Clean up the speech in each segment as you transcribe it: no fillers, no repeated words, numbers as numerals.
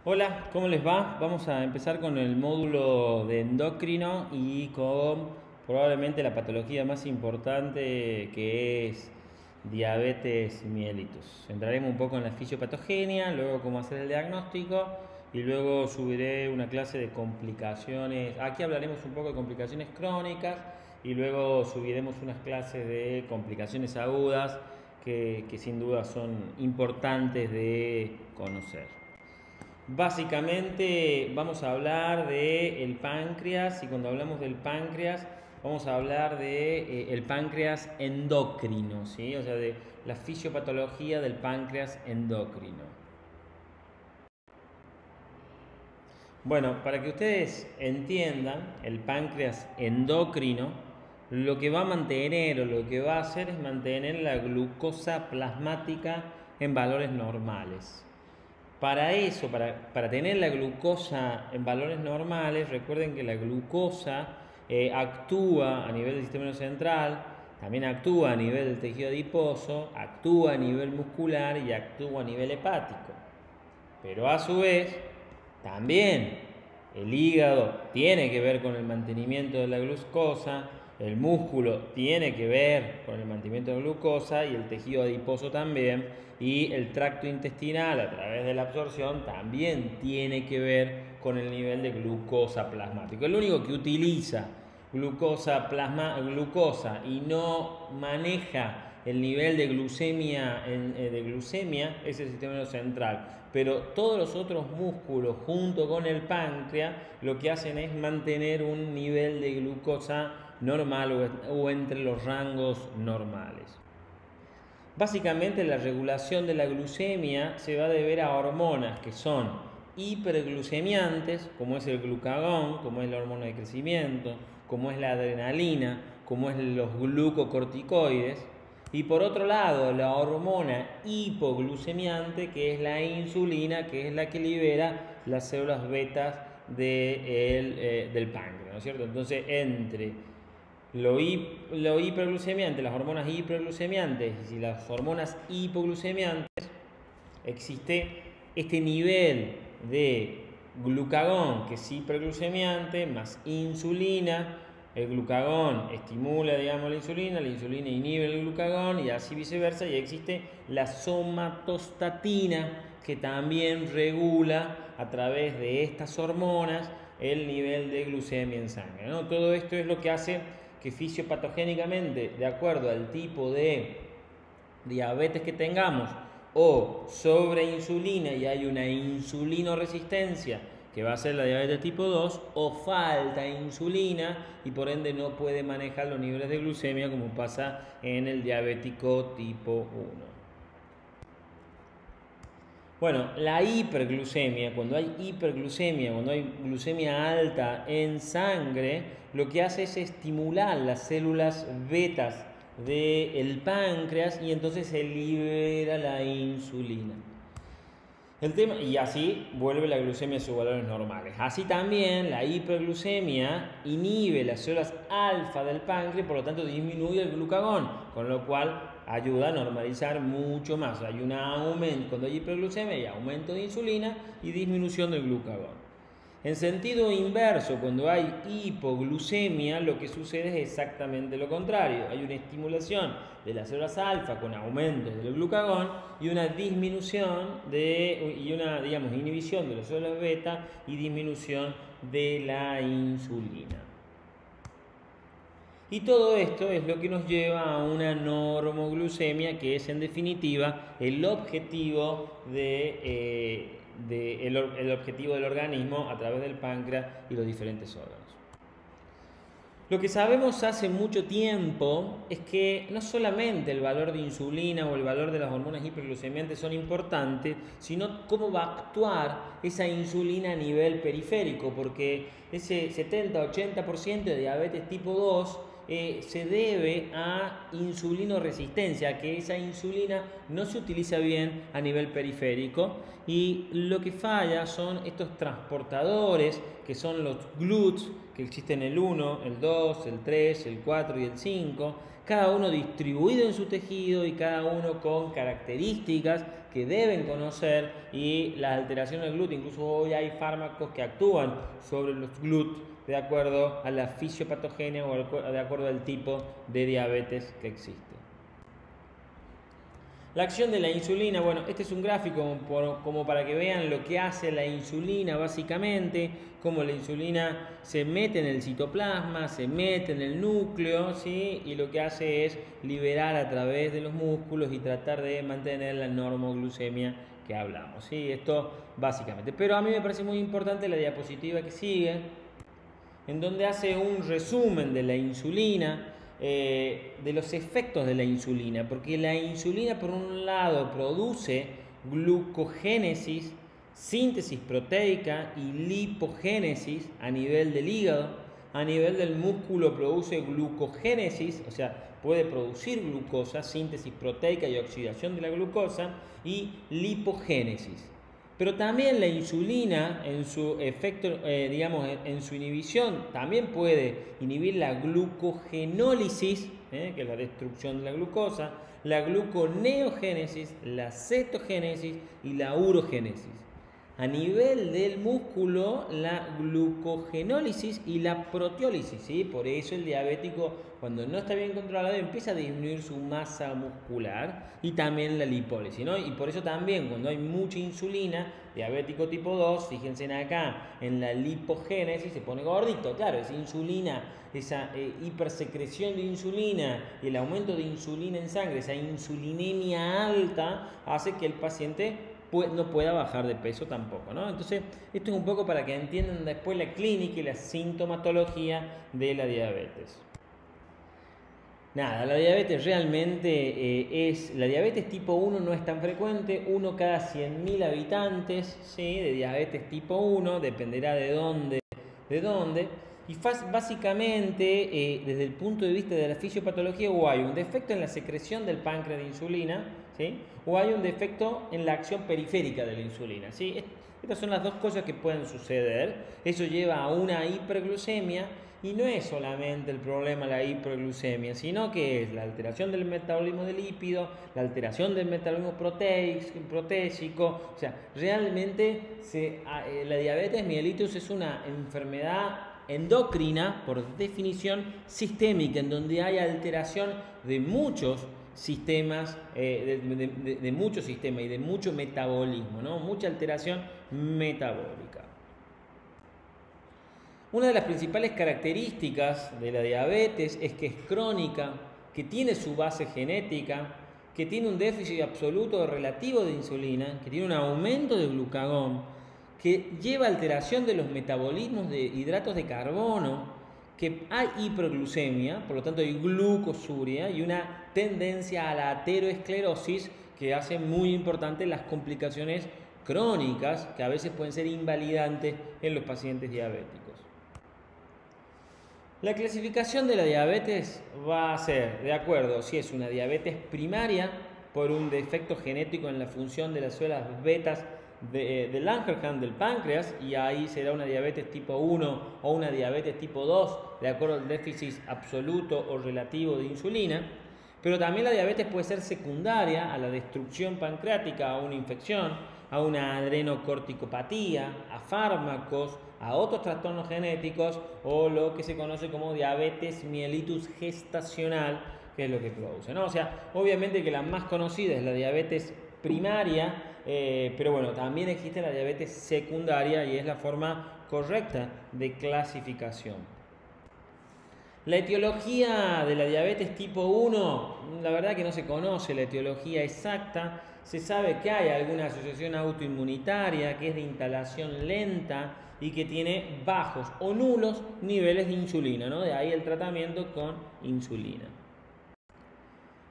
Hola, ¿cómo les va? Vamos a empezar con el módulo de endocrino y con probablemente la patología más importante que es diabetes mellitus. Entraremos un poco en la fisiopatogenia, luego cómo hacer el diagnóstico y luego subiré una clase de complicaciones. Aquí hablaremos un poco de complicaciones crónicas y luego subiremos unas clases de complicaciones agudas que sin duda son importantes de conocer. Básicamente vamos a hablar del páncreas y cuando hablamos del páncreas vamos a hablar de el páncreas endocrino, ¿sí? O sea, de la fisiopatología del páncreas endocrino. Bueno, para que ustedes entiendan, el páncreas endocrino lo que va a mantener o lo que va a hacer es mantener la glucosa plasmática en valores normales. Para eso, para tener la glucosa en valores normales, recuerden que la glucosa actúa a nivel del sistema nervioso central, también actúa a nivel del tejido adiposo, actúa a nivel muscular y actúa a nivel hepático. Pero a su vez, también el hígado tiene que ver con el mantenimiento de la glucosa, el músculo tiene que ver con el mantenimiento de la glucosa y el tejido adiposo también, y el tracto intestinal a través de la absorción también tiene que ver con el nivel de glucosa plasmático. El único que utiliza glucosa y no maneja el nivel de glucemia es el sistema nervioso central, pero todos los otros músculos junto con el páncreas lo que hacen es mantener un nivel de glucosa normal o entre los rangos normales. Básicamente la regulación de la glucemia se va a deber a hormonas que son hiperglucemiantes, como es el glucagón, como es la hormona de crecimiento, como es la adrenalina, como es los glucocorticoides, y por otro lado la hormona hipoglucemiante, que es la insulina, que es la que libera las células betas del páncreas, ¿no es cierto? Entonces, entre lo hiperglucemiante, las hormonas hiperglucemiantes y las hormonas hipoglucemiantes, existe este nivel de glucagón que es hiperglucemiante más insulina. El glucagón estimula, digamos, la insulina inhibe el glucagón y así viceversa, y existe la somatostatina que también regula a través de estas hormonas el nivel de glucemia en sangre, ¿no? Todo esto es lo que hace que fisiopatogénicamente, de acuerdo al tipo de diabetes que tengamos, o sobre insulina y hay una insulinoresistencia que va a ser la diabetes tipo 2, o falta insulina y por ende no puede manejar los niveles de glucemia como pasa en el diabético tipo 1. Bueno, la hiperglucemia, cuando hay hiperglucemia, cuando hay glucemia alta en sangre, lo que hace es estimular las células betas del páncreas y entonces se libera la insulina. Y así vuelve la glucemia a sus valores normales. Así también la hiperglucemia inhibe las células alfa del páncreas, por lo tanto disminuye el glucagón, con lo cual ayuda a normalizar mucho más. Hay un aumento, cuando hay hiperglucemia hay aumento de insulina y disminución del glucagón. En sentido inverso, cuando hay hipoglucemia, lo que sucede es exactamente lo contrario. Hay una estimulación de las células alfa con aumentos del glucagón y una disminución y una, digamos, inhibición de las células beta y disminución de la insulina. Y todo esto es lo que nos lleva a una normoglucemia, que es en definitiva el objetivo el objetivo del organismo a través del páncreas y los diferentes órganos. Lo que sabemos hace mucho tiempo es que no solamente el valor de insulina o el valor de las hormonas hiperglucemiantes son importantes, sino cómo va a actuar esa insulina a nivel periférico, porque ese 70-80% de diabetes tipo 2 se debe a insulinoresistencia, que esa insulina no se utiliza bien a nivel periférico y lo que falla son estos transportadores que son los GLUTs, que existen el 1, el 2, el 3, el 4 y el 5, cada uno distribuido en su tejido y cada uno con características que deben conocer, y las alteraciones del GLUT, incluso hoy hay fármacos que actúan sobre los GLUT de acuerdo a la fisiopatogenia o de acuerdo al tipo de diabetes que existe. La acción de la insulina, bueno, este es un gráfico como para que vean lo que hace la insulina básicamente, cómo la insulina se mete en el citoplasma, se mete en el núcleo, ¿sí? Y lo que hace es liberar a través de los músculos y tratar de mantener la normoglucemia que hablamos, ¿sí? Esto básicamente. Pero a mí me parece muy importante la diapositiva que sigue, en donde hace un resumen de la insulina, de los efectos de la insulina, porque la insulina por un lado produce glucogénesis, síntesis proteica y lipogénesis a nivel del hígado. A nivel del músculo produce glucogénesis, o sea, puede producir glucosa, síntesis proteica y oxidación de la glucosa, y lipogénesis. Pero también la insulina, en su efecto, en su inhibición, también puede inhibir la glucogenólisis, que es la destrucción de la glucosa, la gluconeogénesis, la cetogénesis y la urogénesis. A nivel del músculo, la glucogenólisis y la proteólisis, ¿sí? Por eso el diabético, cuando no está bien controlado, empieza a disminuir su masa muscular, y también la lipólisis, ¿no? Y por eso también, cuando hay mucha insulina, diabético tipo 2, fíjense acá, en la lipogénesis se pone gordito. Claro, esa insulina, esa hipersecreción de insulina y el aumento de insulina en sangre, esa insulinemia alta, hace que el paciente no pueda bajar de peso tampoco, ¿no? Entonces, esto es un poco para que entiendan después la clínica y la sintomatología de la diabetes. Nada, la diabetes realmente la diabetes tipo 1 no es tan frecuente, 1 cada 100.000 habitantes, ¿sí? De diabetes tipo 1, dependerá de dónde. Y básicamente, desde el punto de vista de la fisiopatología, o hay un defecto en la secreción del páncreas de insulina, ¿sí? O hay un defecto en la acción periférica de la insulina, ¿sí? Estas son las dos cosas que pueden suceder. Eso lleva a una hiperglucemia, y no es solamente el problema la hiperglucemia, sino que es la alteración del metabolismo de lípidos, la alteración del metabolismo protésico. O sea, realmente la diabetes mellitus es una enfermedad endocrina, por definición sistémica, en donde hay alteración de muchos sistemas, de muchos sistemas y de mucho metabolismo, ¿no? Mucha alteración metabólica. Una de las principales características de la diabetes es que es crónica, que tiene su base genética, que tiene un déficit absoluto o relativo de insulina, que tiene un aumento de glucagón, que lleva alteración de los metabolismos de hidratos de carbono, que hay hiperglucemia, por lo tanto hay glucosuria y una tendencia a la ateroesclerosis, que hace muy importante las complicaciones crónicas que a veces pueden ser invalidantes en los pacientes diabéticos. La clasificación de la diabetes va a ser de acuerdo si es una diabetes primaria por un defecto genético en la función de las células betas de Langerhans del páncreas, y ahí será una diabetes tipo 1 o una diabetes tipo 2 de acuerdo al déficit absoluto o relativo de insulina. Pero también la diabetes puede ser secundaria a la destrucción pancreática, a una infección, a una adrenocorticopatía, a fármacos, a otros trastornos genéticos, o lo que se conoce como diabetes mellitus gestacional, que es lo que produce, ¿no? O sea, obviamente que la más conocida es la diabetes primaria, pero bueno, también existe la diabetes secundaria, y es la forma correcta de clasificación. La etiología de la diabetes tipo 1, la verdad que no se conoce la etiología exacta. Se sabe que hay alguna asociación autoinmunitaria, que es de instalación lenta y que tiene bajos o nulos niveles de insulina, ¿no? De ahí el tratamiento con insulina.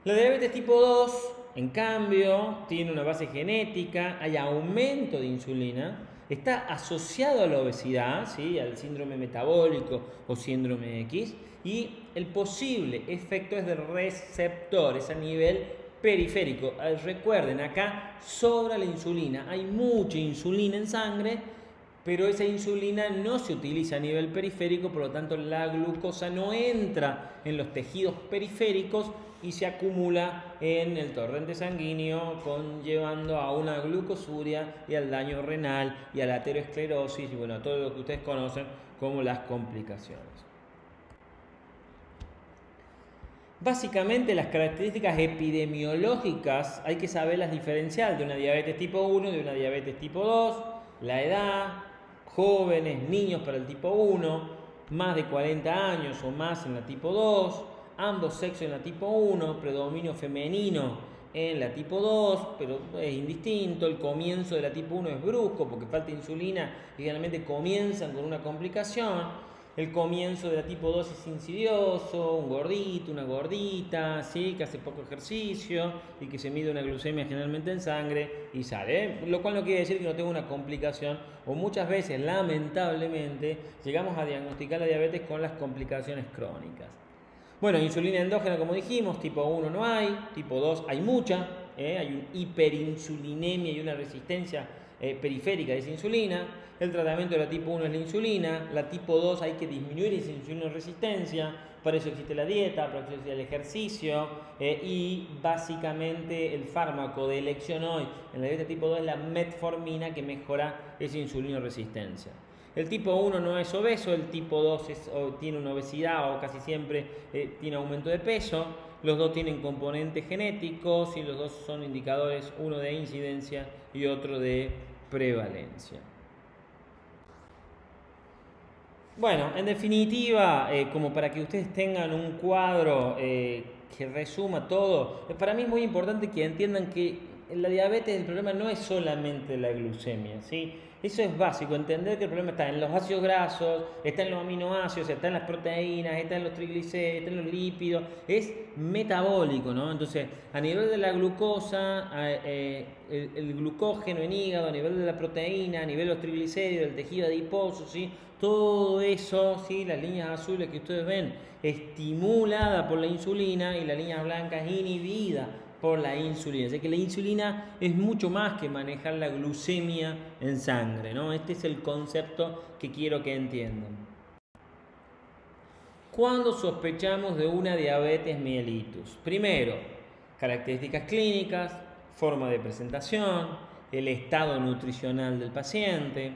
La diabetes tipo 2, en cambio, tiene una base genética, hay aumento de insulina, está asociado a la obesidad, ¿sí? Al síndrome metabólico o síndrome X, y el posible efecto es de receptores a nivel periférico. Recuerden, acá sobra la insulina, hay mucha insulina en sangre, pero esa insulina no se utiliza a nivel periférico, por lo tanto la glucosa no entra en los tejidos periféricos y se acumula en el torrente sanguíneo, conllevando a una glucosuria y al daño renal y a la aterosclerosis y bueno, todo lo que ustedes conocen como las complicaciones. Básicamente las características epidemiológicas hay que saberlas diferenciar de una diabetes tipo 1 y de una diabetes tipo 2, la edad, jóvenes, niños para el tipo 1, más de 40 años o más en la tipo 2, ambos sexos en la tipo 1, predominio femenino en la tipo 2, pero es indistinto, el comienzo de la tipo 1 es brusco porque falta insulina y generalmente comienzan con una complicación. El comienzo de la tipo 2 es insidioso, un gordito, una gordita, ¿sí? Que hace poco ejercicio y que se mide una glucemia generalmente en sangre y sale, lo cual no quiere decir que no tenga una complicación o muchas veces, lamentablemente, llegamos a diagnosticar la diabetes con las complicaciones crónicas. Bueno, insulina endógena como dijimos, tipo 1 no hay, tipo 2 hay mucha, hay una hiperinsulinemia y una resistencia periférica de esa insulina. El tratamiento de la tipo 1 es la insulina, la tipo 2 hay que disminuir esa insulinoresistencia, para eso existe la dieta, para eso existe el ejercicio y básicamente el fármaco de elección hoy en la dieta tipo 2 es la metformina que mejora esa insulinoresistencia. El tipo 1 no es obeso, el tipo 2 tiene una obesidad o casi siempre tiene aumento de peso. Los dos tienen componentes genéticos y los dos son indicadores, uno de incidencia y otro de prevalencia. Bueno, en definitiva, como para que ustedes tengan un cuadro que resuma todo, para mí es muy importante que entiendan que la diabetes, el problema no es solamente la glucemia, ¿sí? Eso es básico, entender que el problema está en los ácidos grasos, está en los aminoácidos, está en las proteínas, está en los triglicéridos, está en los lípidos, es metabólico, ¿no? Entonces, a nivel de la glucosa, el glucógeno en hígado, a nivel de la proteína, a nivel de los triglicéridos, el tejido adiposo, ¿sí? Todo eso, ¿sí? Las líneas azules que ustedes ven, estimulada por la insulina y las líneas blancas inhibida por la insulina. O sea que la insulina es mucho más que manejar la glucemia en sangre, ¿no? Este es el concepto que quiero que entiendan. ¿Cuándo sospechamos de una diabetes mellitus? Primero, características clínicas, forma de presentación, el estado nutricional del paciente,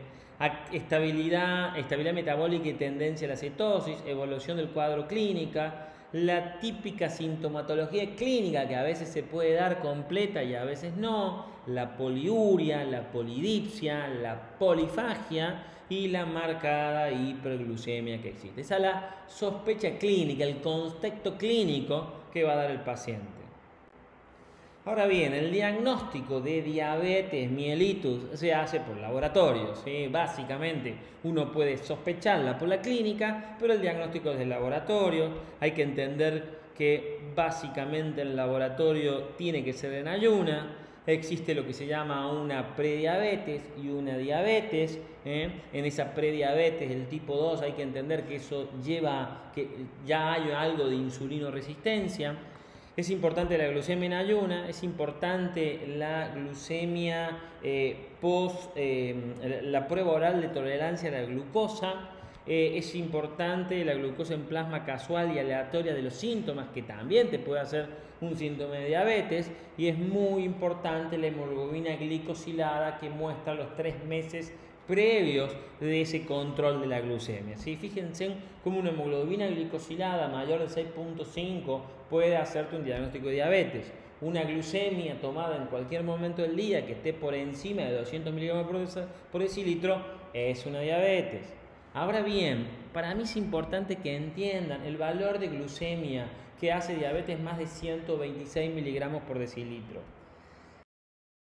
estabilidad metabólica y tendencia a la cetosis, evolución del cuadro clínica, la típica sintomatología clínica que a veces se puede dar completa y a veces no, la poliuria, la polidipsia, la polifagia y la marcada hiperglucemia que existe. Esa es la sospecha clínica, el contexto clínico que va a dar el paciente. Ahora bien, el diagnóstico de diabetes mellitus se hace por laboratorio, ¿sí? Básicamente uno puede sospecharla por la clínica, pero el diagnóstico es del laboratorio. Hay que entender que básicamente el laboratorio tiene que ser en ayuna. Existe lo que se llama una prediabetes y una diabetes. En esa prediabetes, el tipo 2, hay que entender que eso lleva que ya hay algo de insulinoresistencia. Es importante la glucemia en ayuna, es importante la glucemia la prueba oral de tolerancia a la glucosa, es importante la glucosa en plasma casual y aleatoria de los síntomas, que también te puede hacer un síntoma de diabetes, y es muy importante la hemoglobina glicosilada que muestra los 3 meses previos de ese control de la glucemia. ¿Sí? Fíjense cómo una hemoglobina glicosilada mayor de 6.5 puede hacerte un diagnóstico de diabetes. Una glucemia tomada en cualquier momento del día que esté por encima de 200 miligramos por decilitro es una diabetes. Ahora bien, para mí es importante que entiendan el valor de glucemia que hace diabetes más de 126 miligramos por decilitro.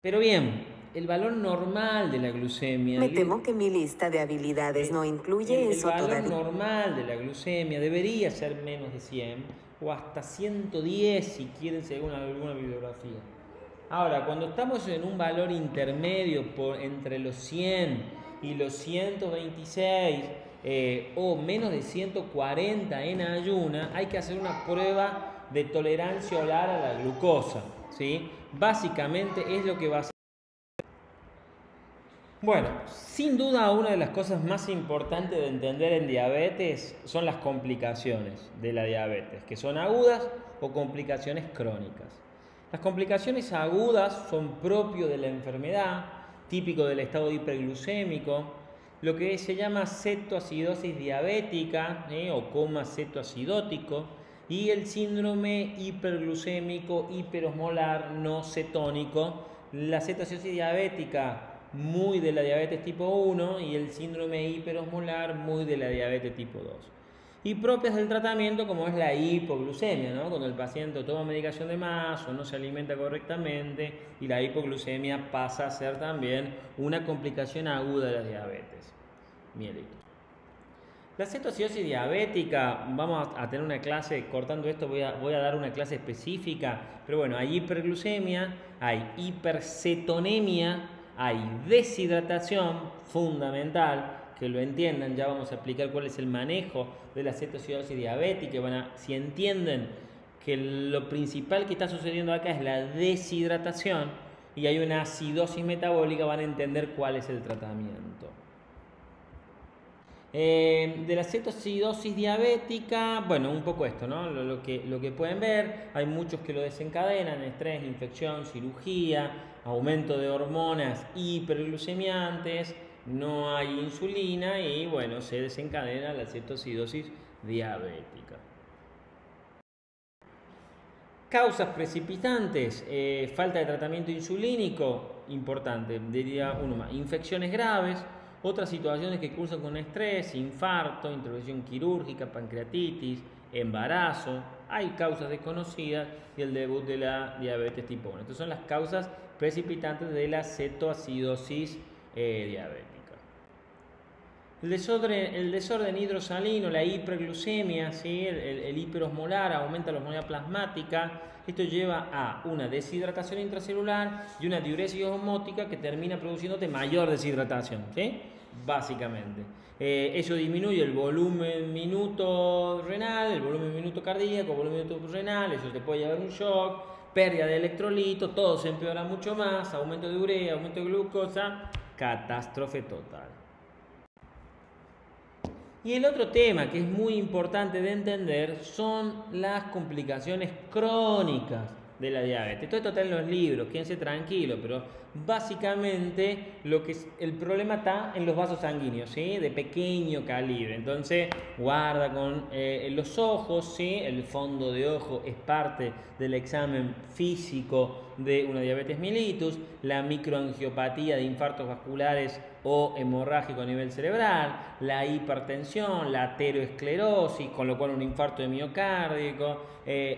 Pero bien, el valor normal de la glucemia... Me temo que mi lista de habilidades no incluye eso todavía. El valor normal de la glucemia debería ser menos de 100 o hasta 110 si quieren según alguna bibliografía. Ahora, cuando estamos en un valor intermedio entre los 100 y los 126 o menos de 140 en ayuna, hay que hacer una prueba de tolerancia oral a la glucosa, ¿sí? Básicamente es lo que va a hacer. Bueno, sin duda una de las cosas más importantes de entender en diabetes son las complicaciones de la diabetes, que son agudas o complicaciones crónicas. Las complicaciones agudas son propio de la enfermedad, típico del estado hiperglucémico, lo que se llama cetoacidosis diabética o coma cetoacidótico y el síndrome hiperglucémico hiperosmolar no cetónico, la cetoacidosis diabética muy de la diabetes tipo 1 y el síndrome hiperosmolar muy de la diabetes tipo 2. Y propias del tratamiento como es la hipoglucemia, ¿no? Cuando el paciente toma medicación de más o no se alimenta correctamente y la hipoglucemia pasa a ser también una complicación aguda de la diabetes mellitus. La cetoacidosis diabética, vamos a tener una clase, cortando esto voy a dar una clase específica, pero bueno, hay hiperglucemia, hay hipercetonemia, hay deshidratación, fundamental, que lo entiendan, ya vamos a explicar cuál es el manejo de la cetoacidosis diabética, si entienden que lo principal que está sucediendo acá es la deshidratación y hay una acidosis metabólica, van a entender cuál es el tratamiento. De la cetoacidosis diabética, bueno, un poco esto, ¿no? Lo que pueden ver, hay muchos que lo desencadenan: estrés, infección, cirugía, aumento de hormonas hiperglucemiantes, no hay insulina y bueno, se desencadena la cetoacidosis diabética. Causas precipitantes, falta de tratamiento insulínico, importante, diría uno más, infecciones graves, otras situaciones que cursan con estrés, infarto, intervención quirúrgica, pancreatitis, embarazo, hay causas desconocidas y el debut de la diabetes tipo 1. Estas son las causas precipitantes de la cetoacidosis diabética. El desorden hidrosalino, la hiperglucemia, ¿sí? el hiperosmolar, aumenta la osmolalidad plasmática. Esto lleva a una deshidratación intracelular y una diuresis osmótica que termina produciéndote mayor deshidratación, ¿sí? Básicamente. Eso disminuye el volumen minuto renal, el volumen minuto cardíaco, el volumen minuto renal, eso te puede llevar un shock, pérdida de electrolitos, todo se empeora mucho más, aumento de urea, aumento de glucosa, catástrofe total. Y el otro tema que es muy importante de entender son las complicaciones crónicas de la diabetes. Todo esto está en los libros, quédense tranquilos, pero básicamente el problema está en los vasos sanguíneos, ¿sí? De pequeño calibre. Entonces guarda con los ojos, ¿sí? El fondo de ojo es parte del examen físico de una diabetes mellitus, la microangiopatía de infartos vasculares o hemorrágico a nivel cerebral, la hipertensión, la ateroesclerosis, con lo cual un infarto de miocárdico,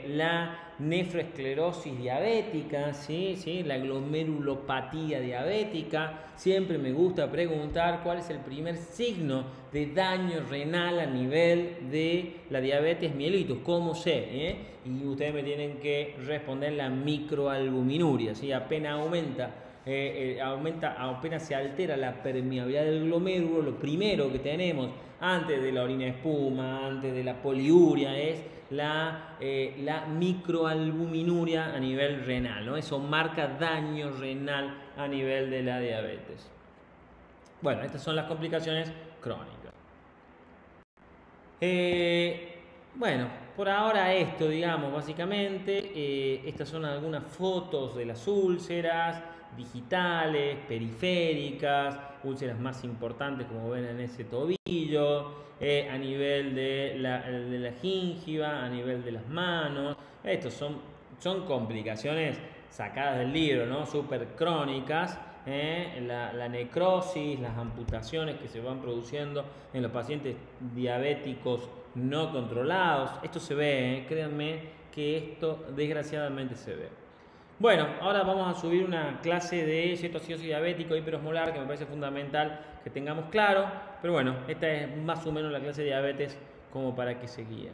la nefroesclerosis diabética, ¿sí? La glomerulopatía diabética. Siempre me gusta preguntar cuál es el primer signo de daño renal a nivel de la diabetes mellitus, ¿cómo sé? Y ustedes me tienen que responder la microalbuminuria, ¿sí? Apenas apenas se altera la permeabilidad del glomérulo, lo primero que tenemos antes de la orina espuma, antes de la poliuria, es la microalbuminuria a nivel renal, ¿no? Eso marca daño renal a nivel de la diabetes. Bueno, estas son las complicaciones crónicas. Bueno, por ahora esto, digamos, básicamente, estas son algunas fotos de las úlceras digitales, periféricas, úlceras más importantes como ven en ese tobillo, a nivel de la gíngiva, a nivel de las manos. Estos son complicaciones sacadas del libro, ¿no? Súper crónicas. La necrosis, las amputaciones que se van produciendo en los pacientes diabéticos no controlados. Esto se ve, créanme que esto desgraciadamente se ve. Bueno, ahora vamos a subir una clase de cetoacidosis diabética hiperosmolar que me parece fundamental que tengamos claro, pero bueno, esta es más o menos la clase de diabetes como para que se guíen.